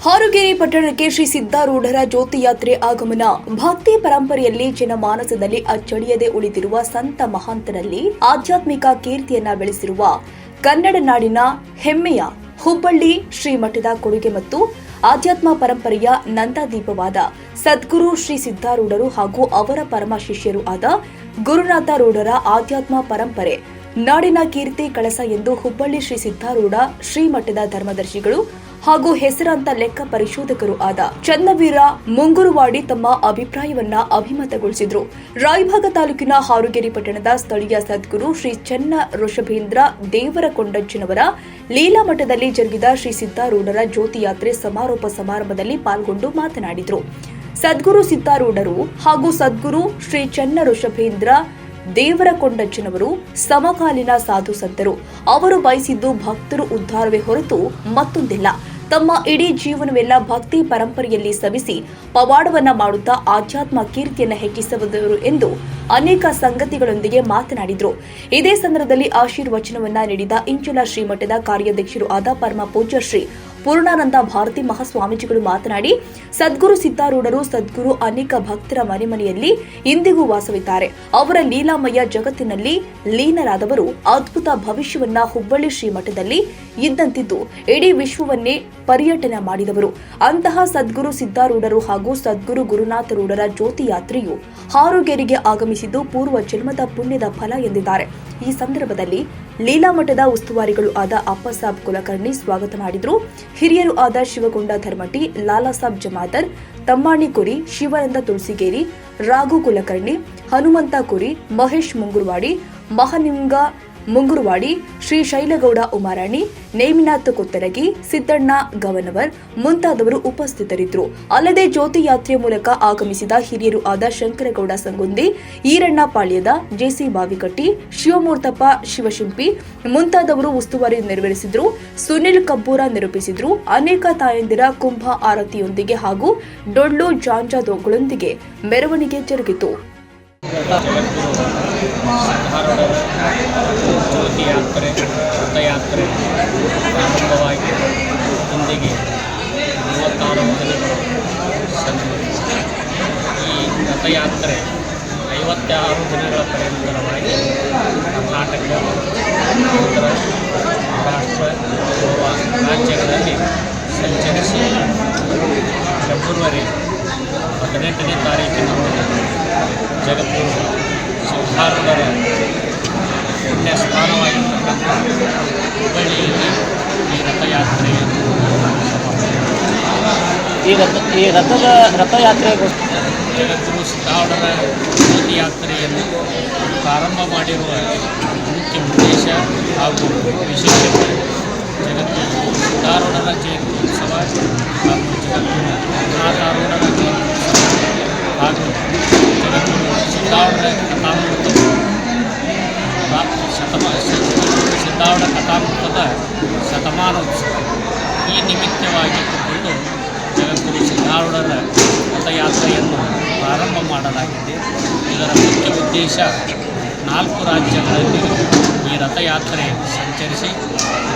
ಹಾರುಗೇರಿ ಪಟ್ಟಣಕ್ಕೆ ಶ್ರೀ ಸಿದ್ದಾರೂಢರ ಜ್ಯೋತಿ ಯಾತ್ರೆ ಆಗಮನ. ಭಕ್ತಿ ಪರಂಪರೆಯಲ್ಲಿ ಜನಮಾನಸದಲ್ಲಿ ಅಚ್ಚಳಿಯದೆ ಉಳಿದಿರುವ ಸಂತ ಮಹಾಂತರಲ್ಲಿ ಆಧ್ಯಾತ್ಮಿಕ ಕೀರ್ತಿಯನ್ನ ಬೆಳೆಸಿರುವ ಕನ್ನಡ ನಾಡಿನ ಹೆಮ್ಮೆಯ ಹುಬ್ಬಳ್ಳಿ ಶ್ರೀಮಠದ ಕೊಡುಗೆ ಮತ್ತು ಆಧ್ಯಾತ್ಮ ಪರಂಪರೆಯ ನಂದಾದೀಪವಾದ ಸದ್ಗುರು ಶ್ರೀ ಸಿದ್ದಾರೂಢರು ಹಾಗೂ ಅವರ ಪರಮ ಶಿಷ್ಯರು ಆದ ಗುರುನಾಥ ರೂಢರ ಆಧ್ಯಾತ್ಮ ಪರಂಪರೆ ನಾಡಿನ ಕೀರ್ತಿ ಕಳಸ ಎಂದು ಹುಬ್ಬಳ್ಳಿ ಶ್ರೀ ಸಿದ್ದಾರೂಢ ಶ್ರೀಮಠದ ಧರ್ಮದರ್ಶಿಗಳು ಹಾಗೂ ಹೆಸರಾಂತ ಲೆಕ್ಕ ಪರಿಶೋಧಕರು ಆದ ಚನ್ನವೀರ ಮುಂಗುರುವಾಡಿ ತಮ್ಮ ಅಭಿಪ್ರಾಯವನ್ನ ಅಭಿಮತಗೊಳಿಸಿದರು. ರಾಯಭಾಗ ತಾಲೂಕಿನ ಹಾರುಗೇರಿ ಪಟ್ಟಣದ ಸ್ಥಳೀಯ ಸದ್ಗುರು ಶ್ರೀ ಚನ್ನ ಋಷಭೇಂದ್ರ ದೇವರಕೊಂಡಜ್ಜನವರ ಲೀಲಾ ಮಠದಲ್ಲಿ ಜರುಗಿದ ಶ್ರೀ ಸಿದ್ದಾರೂಢರ ಜ್ಯೋತಿ ಯಾತ್ರೆ ಸಮಾರೋಪ ಸಮಾರಂಭದಲ್ಲಿ ಪಾಲ್ಗೊಂಡು ಮಾತನಾಡಿದರು. ಸದ್ಗುರು ಸಿದ್ದಾರೂಢರು ಹಾಗೂ ಸದ್ಗುರು ಶ್ರೀ ಚನ್ನ ಋಷಭೇಂದ್ರ ದೇವರಕೊಂಡಜ್ಜನವರು ಸಮಕಾಲೀನ ಸಾಧು ಸಂತರು. ಅವರು ಬಯಸಿದ್ದು ಭಕ್ತರು ಉದ್ಧಾರವೇ ಹೊರತು ಮತ್ತೊಂದಿಲ್ಲ. ತಮ್ಮ ಇಡೀ ಜೀವನವೆಲ್ಲ ಭಕ್ತಿ ಪರಂಪರೆಯಲ್ಲಿ ಸವಿಸಿ ಪವಾಡವನ್ನ ಮಾಡುತ್ತಾ ಆಧ್ಯಾತ್ಮ ಕೀರ್ತಿಯನ್ನು ಹೆಚ್ಚಿಸುವರು ಎಂದು ಅನೇಕ ಸಂಗತಿಗಳೊಂದಿಗೆ ಮಾತನಾಡಿದರು. ಇದೇ ಸಂದರ್ಭದಲ್ಲಿ ಆಶೀರ್ವಚನವನ್ನ ನೀಡಿದ ಇಂಚಲ ಶ್ರೀಮಠದ ಕಾರ್ಯಾಧ್ಯಕ್ಷರು ಆದ ಪರಮ ಪೂಜ್ಯ ಶ್ರೀ ಪೂರ್ಣಾನಂದ ಭಾರತಿ ಮಹಾಸ್ವಾಮೀಜಿಗಳು ಮಾತನಾಡಿ, ಸದ್ಗುರು ಸಿದ್ದಾರೂಢರು ಸದ್ಗುರು ಅನೇಕ ಭಕ್ತರ ಮನೆಯಲ್ಲಿ ಇಂದಿಗೂ ವಾಸವಿದ್ದಾರೆ. ಅವರ ಲೀಲಾಮಯ ಜಗತ್ತಿನಲ್ಲಿ ಲೀನರಾದವರು ಅದ್ಭುತ ಭವಿಷ್ಯವನ್ನ ಹುಬ್ಬಳ್ಳಿ ಶ್ರೀಮಠದಲ್ಲಿ ಇದ್ದಂತಿದ್ದು ಇಡೀ ವಿಶ್ವವನ್ನೇ ಪರ್ಯಟನೆ ಮಾಡಿದವರು. ಅಂತಹ ಸದ್ಗುರು ಸಿದ್ದಾರೂಢರು ಹಾಗೂ ಸದ್ಗುರು ಗುರುನಾಥ ರೂಢರ ಜ್ಯೋತಿ ಯಾತ್ರೆಯು ಹಾರುಗೇರಿಗೆ ಆಗಮಿಸಿದ್ದು ಪೂರ್ವ ಜನ್ಮದ ಪುಣ್ಯದ ಫಲ ಎಂದಿದ್ದಾರೆ. ಈ ಸಂದರ್ಭದಲ್ಲಿ ಲೀಲಾ ಮಠದ ಉಸ್ತುವಾರಿಗಳು ಆದ ಅಪ್ಪಸಾಬ್ ಕುಲಕರ್ಣಿ ಸ್ವಾಗತ ಮಾಡಿದರು. ಹಿರಿಯರು ಆದ ಶಿವಗೊಂಡ ಧರ್ಮಟಿ, ಲಾಲಾಸಾಬ್ ಜಮಾದರ್, ತಮ್ಮಾಣಿ ಕುರಿ, ಶಿವಾನಂದ ತುಳಸಿಗೇರಿ, ರಾಘು ಕುಲಕರ್ಣಿ, ಹನುಮಂತ ಕುರಿ, ಮಹೇಶ್ ಮುಂಗುರುವಾಡಿ, ಮಹಾನಿಂಗ ಮುಂಗುರುವಾಡಿ, ಶ್ರೀ ಶೈಲಗೌಡ ಉಮಾರಾಣಿ, ನೇಮಿನಾಥ್ ಕೊತ್ತರಗಿ, ಸಿದ್ದಣ್ಣ ಗವನವರ್ ಮುಂತಾದವರು ಉಪಸ್ಥಿತರಿದ್ದರು. ಅಲ್ಲದೆ ಜ್ಯೋತಿ ಯಾತ್ರೆಯ ಮೂಲಕ ಆಗಮಿಸಿದ ಹಿರಿಯರು ಆದ ಶಂಕರಗೌಡ ಸಂಗುಂದಿ, ಈರಣ್ಣ ಪಾಳ್ಯದ, ಜೆಸಿ ಬಾವಿಕಟ್ಟಿ, ಶಿವಮೂರ್ತಪ್ಪ ಶಿವಶಿಂಪಿ ಮುಂತಾದವರು ಉಸ್ತುವಾರಿ ನೆರವೇರಿಸಿದ್ರು. ಸುನಿಲ್ ಕಬ್ಬೂರ ನಿರೂಪಿಸಿದ್ರು. ಅನೇಕ ತಾಯಂದಿರ ಕುಂಭ ಆರತಿಯೊಂದಿಗೆ ಹಾಗೂ ಡೊಳ್ಳು ಜಾಂಜಾದೊಂದಿಗೆ ಮೆರವಣಿಗೆ ಜರುಗಿತು. ಜ್ಯೋತಿ ಯಾತ್ರೆ, ರಥಯಾತ್ರೆ ಪ್ರಾರಂಭವಾಗಿ ಇಂದಿಗೆ 36 ದಿನಗಳು ಸಂಭವಿಸಿದೆ. ಈ ರಥಯಾತ್ರೆ 56 ದಿನಗಳ ಪರ್ಯಂತರವಾಗಿ ಕರ್ನಾಟಕ, ಆಂಧ್ರ, ಮಹಾರಾಷ್ಟ್ರ, ಗೋವಾ ರಾಜ್ಯಗಳಲ್ಲಿ ಸಂಚರಿಸಿ ಫೆಬ್ರವರಿ 18ನೇ ತಾರೀಕಿನಂದು ಜಗದ್ಗುರು ಸಿದ್ದಾರೂಢರ ಪುಣ್ಯ ಸ್ಥಾನವಾಗಿರ್ತಕ್ಕಂಥ ಹುಬ್ಬಳ್ಳಿಯಲ್ಲಿ ಈ ರಥಯಾತ್ರೆಯನ್ನು ಜಗದ್ಗುರು ಸಿದ್ದಾರೂಢರ ಜ್ಯೋತಿ ಯಾತ್ರೆಯನ್ನು ಪ್ರಾರಂಭ ಮಾಡಿರುವ ಮುಖ್ಯ ಉದ್ದೇಶ ಹಾಗೂ ವಿಶೇಷತೆ ಜಗದ್ಗುರು ಸಿದ್ದಾರೂಢರ ಜಯಂತಿ ಉತ್ಸವ ಹಾಗೂ ಜಗದ್ಗುರು ಗುರುನಾಥರೂಢರ ಜಯಂತಿ ಉತ್ಸವ ಹಾಗೂ ಜಗದ್ಗುರು ಸಿದ್ದಾರೂಢರ ಸಿದ್ದಾರೂಢ ಕಥಾಮೃತದ ಶತಮಾನೋತ್ಸವ. ಈ ನಿಮಿತ್ತವಾಗಿ ಕೊಂಡು ಜಗದ್ಗುರು ಸಿದ್ದಾರೂಢರ ರಥಯಾತ್ರೆಯನ್ನು ಪ್ರಾರಂಭ ಮಾಡಲಾಗಿದೆ. ಇದರ ಮುಖ್ಯ ಉದ್ದೇಶ 4 ರಾಜ್ಯಗಳಲ್ಲಿ ಈ ರಥಯಾತ್ರೆ ಸಂಚರಿಸಿ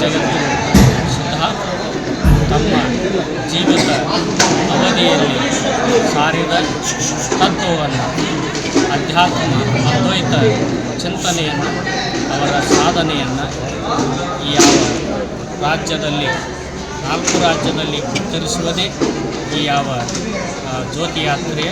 ಜಗದ್ಗುರು ಸಿದ್ದಾರೂಢರು ತಮ್ಮ ಜೀವಿತ ಅವಧಿಯಲ್ಲಿ ಸಾರಿದ ತತ್ವವನ್ನು, ಅಧ್ಯಾತ್ಮ ಅದ್ವೈತ ಚಿಂತನೆಯನ್ನು, ಅವರ ಸಾಧನೆಯನ್ನು ಯಾವ ರಾಜ್ಯದಲ್ಲಿ 4 ರಾಜ್ಯದಲ್ಲಿ ಬಿತ್ತರಿಸುವುದೇ ಈ ಯಾವ ಜ್ಯೋತಿ ಯಾತ್ರೆ.